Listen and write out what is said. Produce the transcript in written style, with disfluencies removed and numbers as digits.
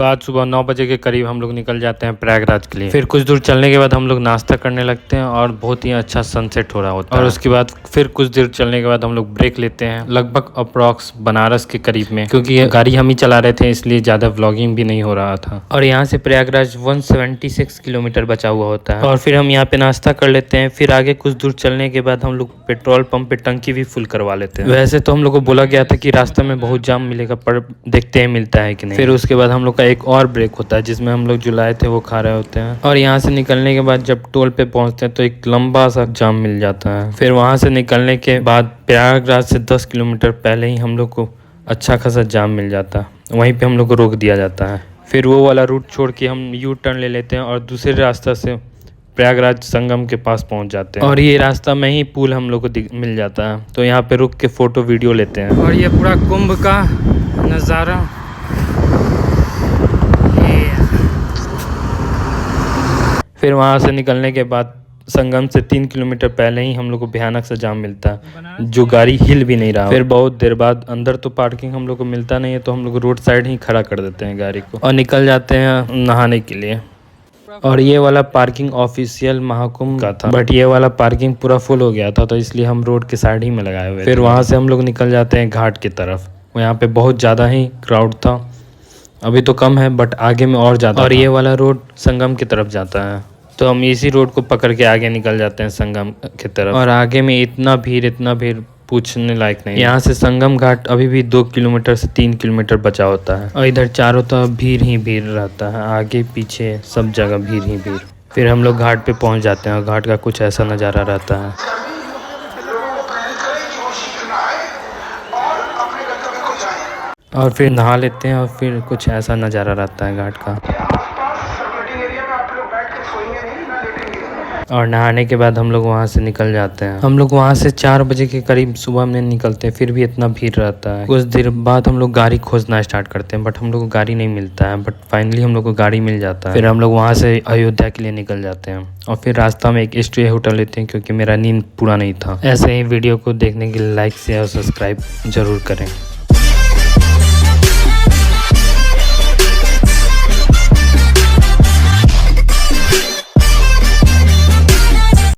तो आज सुबह 9 बजे के करीब हम लोग निकल जाते हैं प्रयागराज के लिए। फिर कुछ दूर चलने के बाद हम लोग नाश्ता करने लगते हैं और बहुत ही अच्छा सनसेट हो रहा होता है। और उसके बाद फिर कुछ दूर चलने के बाद हम लोग ब्रेक लेते हैं, लगभग अप्रॉक्स बनारस के करीब में, क्योंकि ये गाड़ी हम ही चला रहे थे इसलिए ज़्यादा व्लॉगिंग भी नहीं हो रहा था। और यहाँ से प्रयागराज 176 किलोमीटर बचा हुआ होता है। और फिर हम यहाँ पे नाश्ता कर लेते हैं। फिर आगे कुछ दूर चलने के बाद हम लोग पेट्रोल पंप पे टंकी भी फुल करवा लेते हैं। वैसे तो हम लोग को बोला गया था कि रास्ते में बहुत जाम मिलेगा, पर देखते हैं मिलता है कि नहीं। फिर उसके बाद हम लोग का एक और ब्रेक होता है जिसमें हम लोग जो लाए थे वो खा रहे होते हैं। और यहाँ से निकलने के बाद जब टोल पे पहुँचते हैं तो एक लंबा सा जाम मिल जाता है। फिर वहाँ से निकलने के बाद प्रयागराज से 10 किलोमीटर पहले ही हम लोग को अच्छा खासा जाम मिल जाता है। वहीं पे हम लोग को रोक दिया जाता है। फिर वो वाला रूट छोड़ के हम यू टर्न ले लेते हैं और दूसरे रास्ता से प्रयागराज संगम के पास पहुंच जाते हैं। और ये रास्ता में ही पुल हम लोग को मिल जाता है, तो यहाँ पे रुक के फोटो वीडियो लेते हैं। और ये पूरा कुंभ का नज़ारा, फिर वहाँ से निकलने के बाद संगम से 3 किलोमीटर पहले ही हम लोग को भयानक सा जाम मिलता है, जो गाड़ी हिल भी नहीं रहा। फिर बहुत देर बाद अंदर तो पार्किंग हम लोग को मिलता नहीं है, तो हम लोग रोड साइड ही खड़ा कर देते हैं गाड़ी को और निकल जाते हैं नहाने के लिए। और ये वाला पार्किंग ऑफिशियल महाकुंभ का था, बट ये वाला पार्किंग पूरा फुल हो गया था, तो इसलिए हम रोड के साइड ही में लगाए हुए। फिर वहाँ से हम लोग निकल जाते हैं घाट की तरफ। यहाँ पे बहुत ज़्यादा ही क्राउड था, अभी तो कम है बट आगे में और ज़्यादा। और ये वाला रोड संगम की तरफ जाता है, तो हम इसी रोड को पकड़ के आगे निकल जाते हैं संगम की तरफ। और आगे में इतना भीड़ पूछने लायक नहीं। यहाँ से संगम घाट अभी भी 2 किलोमीटर से 3 किलोमीटर बचा होता है। और इधर चारों तरफ भीड़ ही भीड़ रहता है, आगे पीछे सब जगह भीड़ ही भीड़। फिर हम लोग घाट पे पहुँच जाते हैं और घाट का कुछ ऐसा नज़ारा रहता है। और फिर नहा लेते हैं और फिर कुछ ऐसा नज़ारा रहता है घाट का। और नहाने के बाद हम लोग वहाँ से निकल जाते हैं। हम लोग वहाँ से 4 बजे के करीब सुबह में निकलते हैं, फिर भी इतना भीड़ रहता है। कुछ देर बाद हम लोग गाड़ी खोजना स्टार्ट करते हैं, बट हम लोग को गाड़ी नहीं मिलता है। बट फाइनली हम लोग को गाड़ी मिल जाता है। फिर हम लोग वहाँ से अयोध्या के लिए निकल जाते हैं और फिर रास्ता में एक स्टे होटल लेते हैं, क्योंकि मेरा नींद पूरा नहीं था। ऐसे ही वीडियो को देखने के लिए लाइक शेयर और सब्सक्राइब जरूर करें।